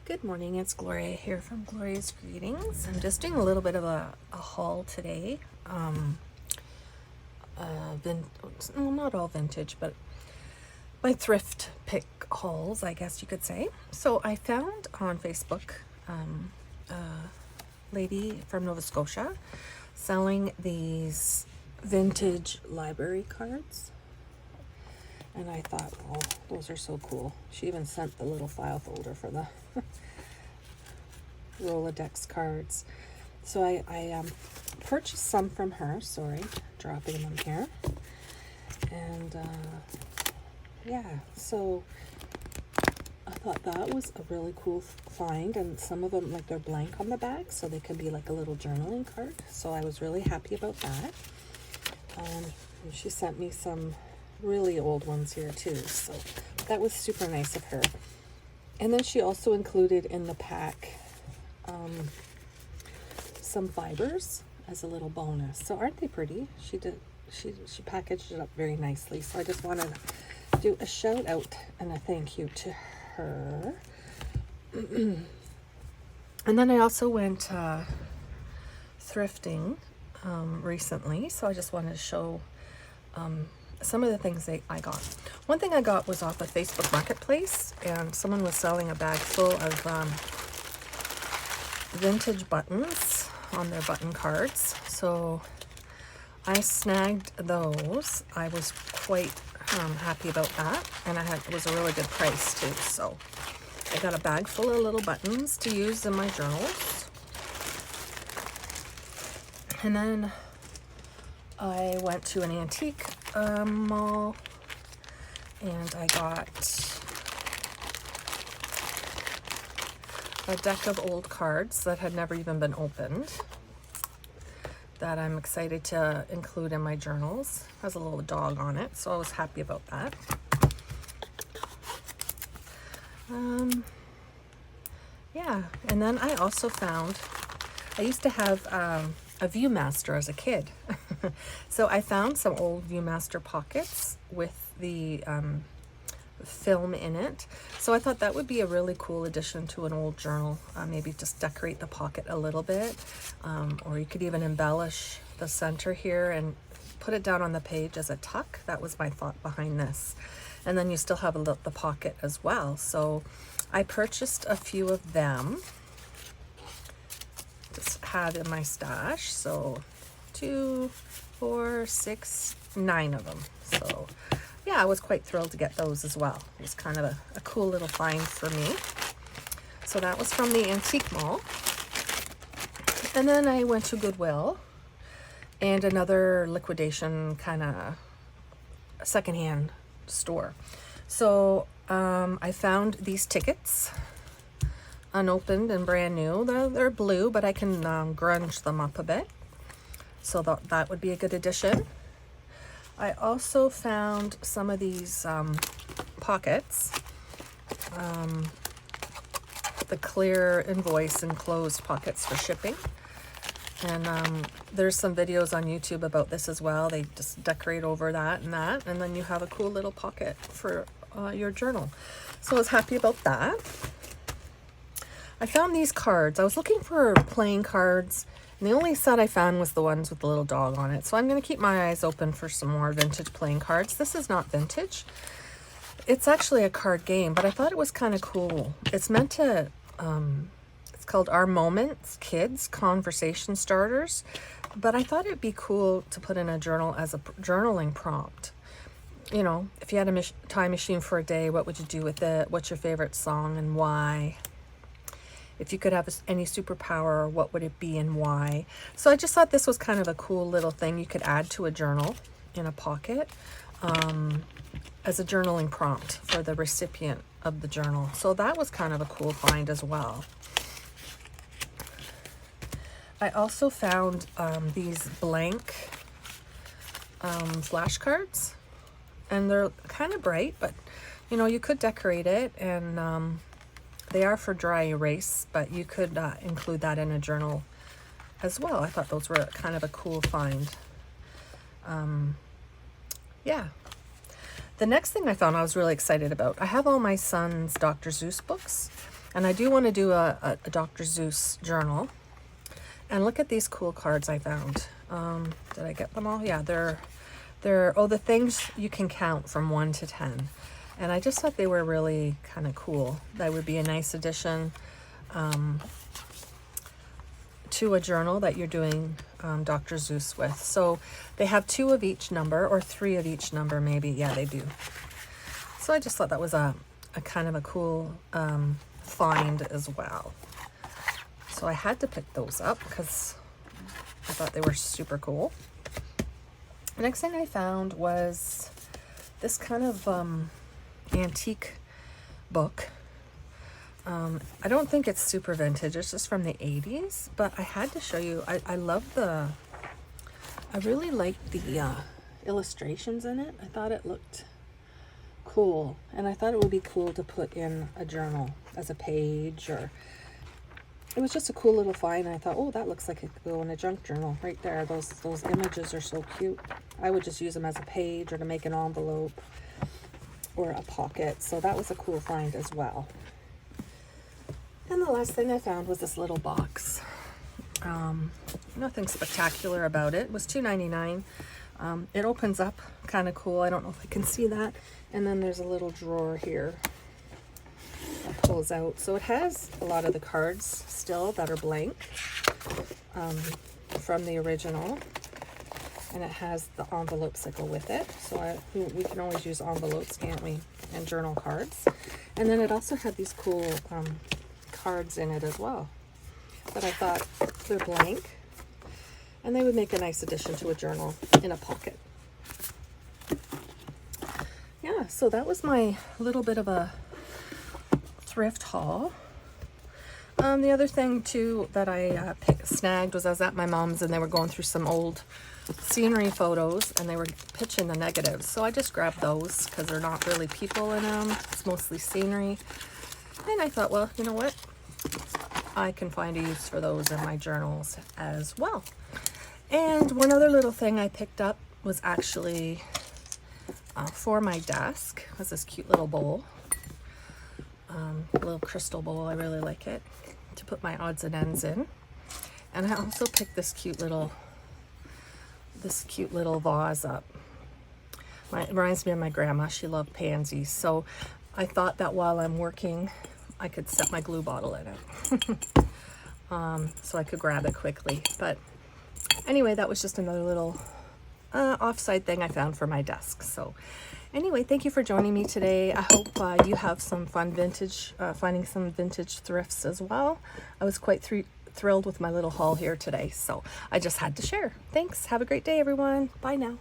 Good morning, it's Gloria here from Gloria's Greetings. I'm just doing a little bit of a haul today. Well, not all vintage, but my thrift pick hauls, I guess you could say. So I found on Facebook a lady from Nova Scotia selling these vintage library cards. And I thought, oh, those are so cool. She even sent the little file folder for the Rolodex cards. So I purchased some from her. Sorry, dropping them here. And yeah, so I thought that was a really cool find. And some of them, like, they're blank on the back, so they could be like a little journaling card. So I was really happy about that. And she sent me some really old ones here too, so that was super nice of her. And then she also included in the pack some fibers as a little bonus. So aren't they pretty? She packaged it up very nicely. So I just wanted to do a shout out and a thank you to her. And then I also went thrifting recently, so I just wanted to show some of the things I got. One thing I got was off of Facebook Marketplace, and someone was selling a bag full of vintage buttons on their button cards. So I snagged those. I was quite happy about that, and it was a really good price too. So I got a bag full of little buttons to use in my journals. And then I went to an antique mall, and I got a deck of old cards that had never even been opened that I'm excited to include in my journals. It has a little dog on it, so I was happy about that. Yeah, and then I also found, I used to have a Viewmaster as a kid. So I found some old Viewmaster pockets with the film in it. So I thought that would be a really cool addition to an old journal. Maybe just decorate the pocket a little bit, or you could even embellish the center here and put it down on the page as a tuck. That was my thought behind this. And then you still have the pocket as well. So I purchased a few of them. Just had in my stash. So 2, 4, 6, 9 of them. So yeah, I was quite thrilled to get those as well. It was kind of a cool little find for me. So that was from the antique mall. And then I went to Goodwill and another liquidation kind of secondhand store. So I found these tickets, unopened and brand new. They're blue, but I can grunge them up a bit. So that would be a good addition. I also found some of these pockets, the clear invoice enclosed pockets for shipping. And there's some videos on YouTube about this as well. They just decorate over that, and then you have a cool little pocket for your journal. So I was happy about that. I found these cards. I was looking for playing cards, and the only set I found was the ones with the little dog on it. So I'm going to keep my eyes open for some more vintage playing cards. This is not vintage. It's actually a card game, but I thought it was kind of cool. It's meant to, it's called Our Moments Kids Conversation Starters. But I thought it'd be cool to put in a journal as a journaling prompt. You know, if you had a time machine for a day, what would you do with it? What's your favorite song and why? If you could have any superpower, what would it be and why? So I just thought this was kind of a cool little thing you could add to a journal in a pocket as a journaling prompt for the recipient of the journal. So that was kind of a cool find as well. I also found these blank flashcards, and they're kind of bright, but you know, you could decorate it, and they are for dry erase, but you could include that in a journal as well. I thought those were kind of a cool find. Yeah. The next thing I found I was really excited about. I have all my son's Dr. Seuss books, And I do want to do a Dr. Seuss journal. And look at these cool cards I found. Did I get them all? Yeah, they're the things you can count from 1 to 10. And I just thought they were really kind of cool. That would be a nice addition to a journal that you're doing Dr. Seuss with. So they have 2 of each number, or 3 of each number maybe. Yeah, they do. So I just thought that was a kind of a cool find as well. So I had to pick those up because I thought they were super cool. The next thing I found was this kind of antique book. I don't think it's super vintage. It's just from the 80s, but I had to show you. I really liked the illustrations in it. I thought it looked cool, and I thought it would be cool to put in a journal as a page, or it was just a cool little find. And I thought, oh, that looks like it could go in a junk journal right there. Those images are so cute. I would just use them as a page or to make an envelope or a pocket. So that was a cool find as well. And the last thing I found was this little box. Nothing spectacular about it. It was $2.99. It opens up kind of cool. I don't know if I can see that. And then there's a little drawer here that pulls out. So it has a lot of the cards still that are blank from the original. And it has the envelopes that go with it. So we can always use envelopes, can't we? And journal cards. And then it also had these cool cards in it as well. But I thought they're blank, and they would make a nice addition to a journal in a pocket. Yeah, so that was my little bit of a thrift haul. The other thing too that I snagged was I was at my mom's and they were going through some old scenery photos and they were pitching the negatives. So I just grabbed those because they're not really people in them. It's mostly scenery. And I thought, well, you know what? I can find a use for those in my journals as well. And one other little thing I picked up was actually for my desk. It was this cute little bowl. Little crystal bowl. I really like it to put my odds and ends in. And I also picked this cute little vase up. It reminds me of my grandma. She loved pansies. So I thought that while I'm working, I could set my glue bottle in it. So I could grab it quickly. But anyway, that was just another little offside thing I found for my desk. So anyway, thank you for joining me today. I hope you have some fun finding some vintage thrifts as well. I was quite thrilled with my little haul here today. So I just had to share. Thanks. Have a great day, everyone. Bye now.